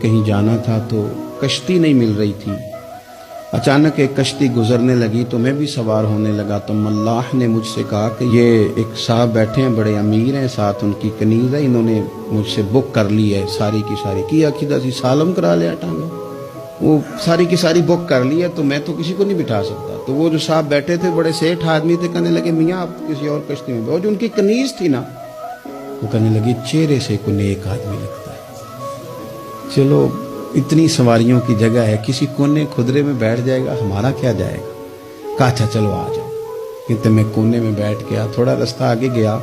کہیں جانا تھا تو کشتی نہیں مل رہی تھی. اچانک ایک کشتی گزرنے لگی تو میں بھی سوار ہونے لگا تو ملاح نے مجھ سے کہا کہ یہ ایک صاحب بیٹھے ہیں، بڑے امیر ہیں، ساتھ ان کی کنیز ہے، انہوں نے مجھ سے بک کر لی ہے ساری کی ساری کی عقیدہ سی سالم کرا لیا ٹانگا، وہ ساری کی ساری بک کر لی ہے تو میں تو کسی کو نہیں بٹھا سکتا. تو وہ جو صاحب بیٹھے تھے بڑے سیٹھ آدمی تھے، کہنے لگے میاں آپ کسی اور کشتی میں بیٹھو. جو ان کی کنیز تھی نا وہ کہنے لگی چہرے سے کوئی نیک آدمی لگتا ہے، چلو اتنی سواریوں کی جگہ ہے، کسی کونے خدرے میں بیٹھ جائے گا، ہمارا کیا جائے گا. کہا اچھا چلو آ جاؤ. کہتے میں کونے میں بیٹھ گیا، تھوڑا رستہ آگے گیا،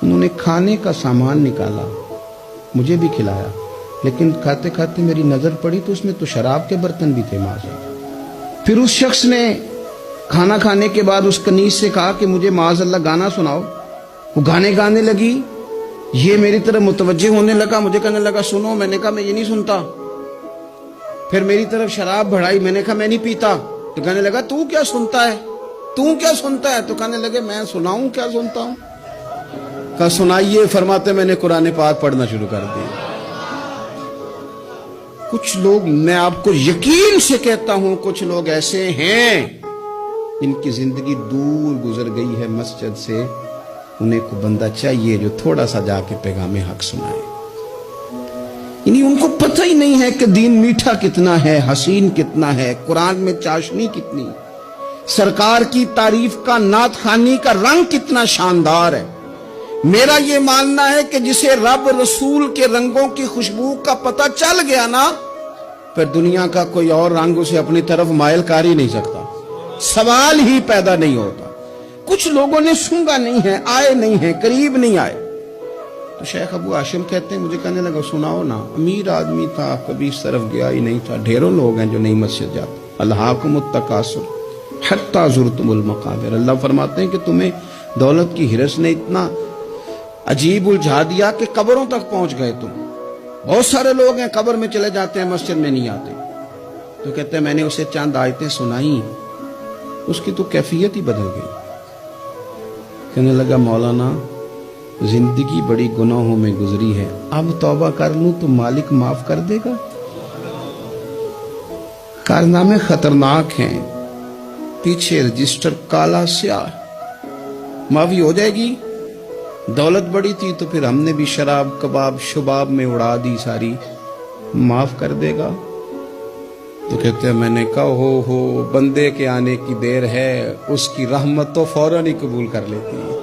انہوں نے کھانے کا سامان نکالا، مجھے بھی کھلایا، لیکن کھاتے کھاتے میری نظر پڑی تو اس میں تو شراب کے برتن بھی تھے معاذ. پھر اس شخص نے کھانا کھانے کے بعد اس کنیز سے کہا کہ مجھے معاذ اللہ گانا سناؤ. وہ گانے گانے لگی، یہ میری طرف متوجہ ہونے لگا، مجھے کہنے لگا سنو. میں نے کہا میں یہ نہیں سنتا. پھر میری طرف شراب بڑھائی، میں نے کہا میں نہیں پیتا. تو کہنے لگا تو کیا سنتا ہے، تو کیا سنتا ہے. تو کہنے لگے میں سناؤں کیا سنتا ہوں. کہا سنائیے. فرماتے میں نے قرآن پاک پڑھنا شروع کر دیا. کچھ لوگ، میں آپ کو یقین سے کہتا ہوں، کچھ لوگ ایسے ہیں ان کی زندگی دور گزر گئی ہے مسجد سے، انہیں کو بندہ چاہیے جو تھوڑا سا جا کے پیغام حق سنائے. یعنی ان کو پتہ ہی نہیں ہے کہ دین میٹھا کتنا ہے، حسین کتنا ہے، قرآن میں چاشنی کتنی، سرکار کی تعریف کا، نعت خوانی کا رنگ کتنا شاندار ہے. میرا یہ ماننا ہے کہ جسے رب رسول کے رنگوں کی خوشبو کا پتہ چل گیا نا، پھر دنیا کا کوئی اور رنگ اسے اپنی طرف مائل کر ہی نہیں سکتا، سوال ہی پیدا نہیں ہوتا. کچھ لوگوں نے سونگا نہیں ہے، آئے نہیں ہیں، قریب نہیں آئے. تو شیخ ابو ہاشم کہتے ہیں، مجھے کہنے لگا سناؤ نا. امیر آدمی تھا، کبھی اس طرف گیا ہی نہیں تھا. ڈھیروں لوگ ہیں جو نہیں مسجد جاتے. الہاکم التکاثر حتی زرتم المقابر. اللہ فرماتے ہیں کہ تمہیں دولت کی ہرس نے اتنا عجیب الجھا دیا کہ قبروں تک پہنچ گئے تم. بہت سارے لوگ ہیں قبر میں چلے جاتے ہیں، مسجد میں نہیں آتے. تو کہتے ہیں میں نے اسے چند آیتیں سنائیں، اس کی تو کیفیت ہی بدل گئی. کہنے لگا مولانا زندگی بڑی گناہوں میں گزری ہے، اب توبہ کر لوں تو مالک معاف کر دے گا. کارنامے خطرناک ہیں، پیچھے رجسٹر کالا سیاہ، معافی ہو جائے گی. دولت بڑی تھی تو پھر ہم نے بھی شراب کباب شباب میں اڑا دی ساری، معاف کر دے گا. تو کہتے ہیں میں نے کہا ہو بندے کے آنے کی دیر ہے، اس کی رحمت تو فوراً ہی قبول کر لیتی ہے.